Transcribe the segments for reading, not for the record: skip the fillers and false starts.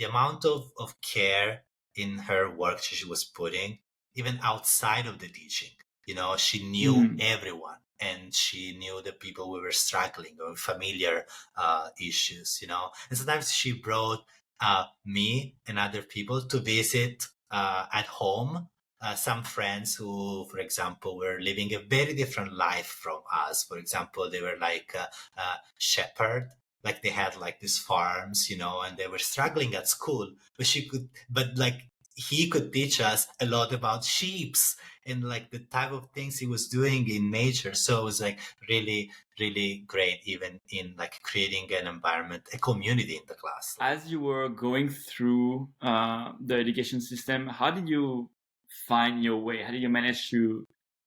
the amount of care in her work she was putting, even outside of the teaching. She knew Mm. everyone, and she knew the people who were struggling or familiar issues. And sometimes she brought me and other people to visit at home. Some friends who, for example, were living a very different life from us. For example, they were like shepherd, like they had like these farms, and they were struggling at school. But like he could teach us a lot about sheeps and like the type of things he was doing in nature. So it was like really, really great, even in like creating an environment, a community in the class. As you were going through the education system, how did you find your way? How did you manage to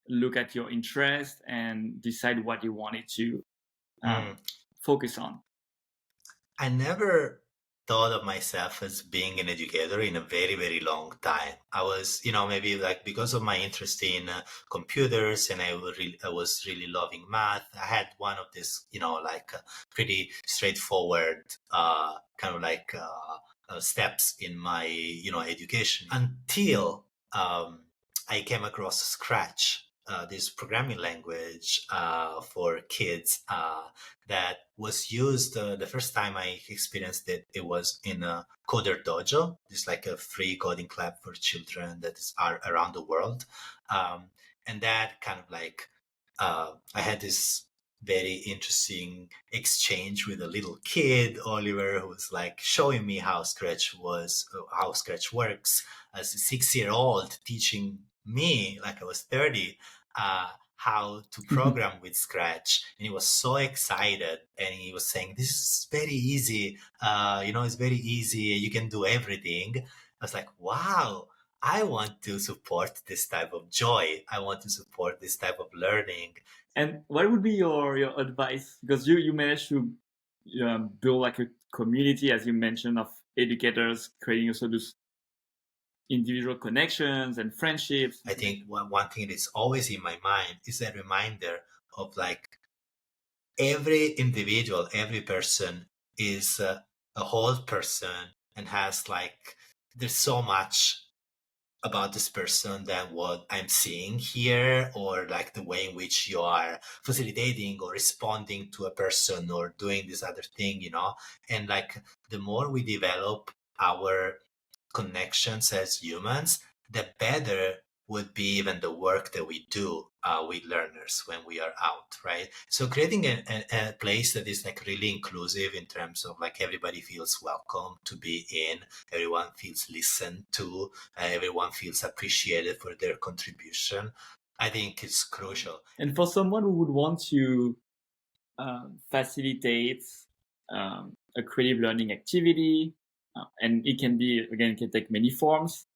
look at your interest and decide what you wanted to Mm. focus on? I never thought of myself as being an educator in a very, very long time. I was, maybe like because of my interest in computers, and I was really loving math. I had one of these, like pretty straightforward kind of like steps in my, education until I came across Scratch. This programming language for kids that was used the first time I experienced it. It was in a Coder Dojo. It's like a free coding club for children that are around the world, and that kind of like I had this very interesting exchange with a little kid, Oliver, who was like showing me how Scratch works as a 6-year-old, teaching me like I was 30 how to program with Scratch. And he was so excited, and he was saying, this is very easy. It's very easy. You can do everything. I was like, wow, I want to support this type of joy. I want to support this type of learning. And what would be your advice? Because you managed to build like a community, as you mentioned, of educators, creating also those individual connections and friendships. I think one thing that's always in my mind is a reminder of like every individual, every person is a whole person and has like, there's so much about this person than what I'm seeing here, or like the way in which you are facilitating or responding to a person or doing this other thing. And like the more we develop our connections as humans, the better would be even the work that we do with learners when we are out, right? So creating a place that is like really inclusive in terms of like everybody feels welcome to be in, everyone feels listened to, everyone feels appreciated for their contribution. I think it's crucial. And for someone who would want to facilitate a creative learning activity, and it can be, again, it can take many forms.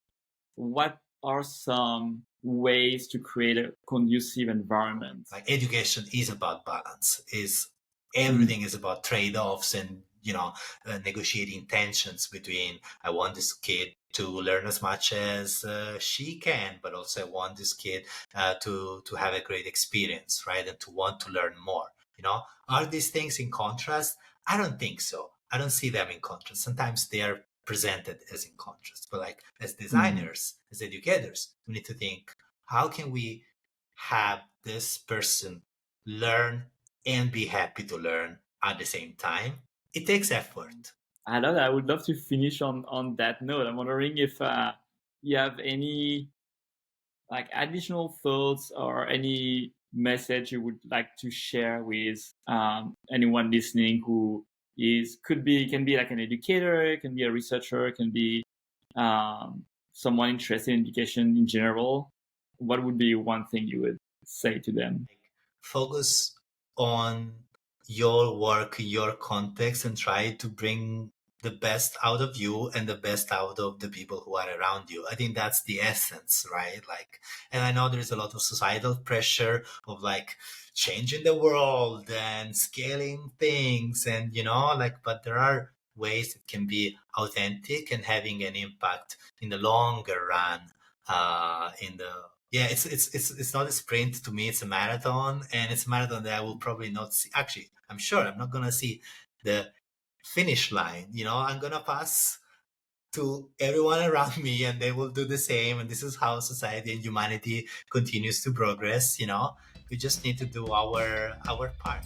What are some ways to create a conducive environment? Like education is about balance. Is Mm. everything is about trade-offs and negotiating tensions between, I want this kid to learn as much as she can, but also I want this kid to have a great experience, right, and to want to learn more. Are these things in contrast? I don't think so. I don't see them in contrast. Sometimes they are presented as in contrast, but like as Mm. designers, as educators, we need to think, how can we have this person learn and be happy to learn at the same time? It takes effort. I love that. I would love to finish on that note. I'm wondering if you have any like additional thoughts or any message you would like to share with anyone listening who can be like an educator, it can be a researcher, it can be someone interested in education in general. What would be one thing you would say to them? Like, focus on your work, your context, and try to bring the best out of you and the best out of the people who are around you. I think that's the essence, right? Like, and I know there's a lot of societal pressure of like changing the world and scaling things, and like, but there are ways it can be authentic and having an impact in the longer run. In the Yeah, it's not a sprint. To me, it's a marathon, and it's a marathon that I will probably not see. Actually, I'm sure I'm not gonna see the finish line. I'm gonna pass to everyone around me, and they will do the same. And this is how society and humanity continues to progress. We just need to do our part.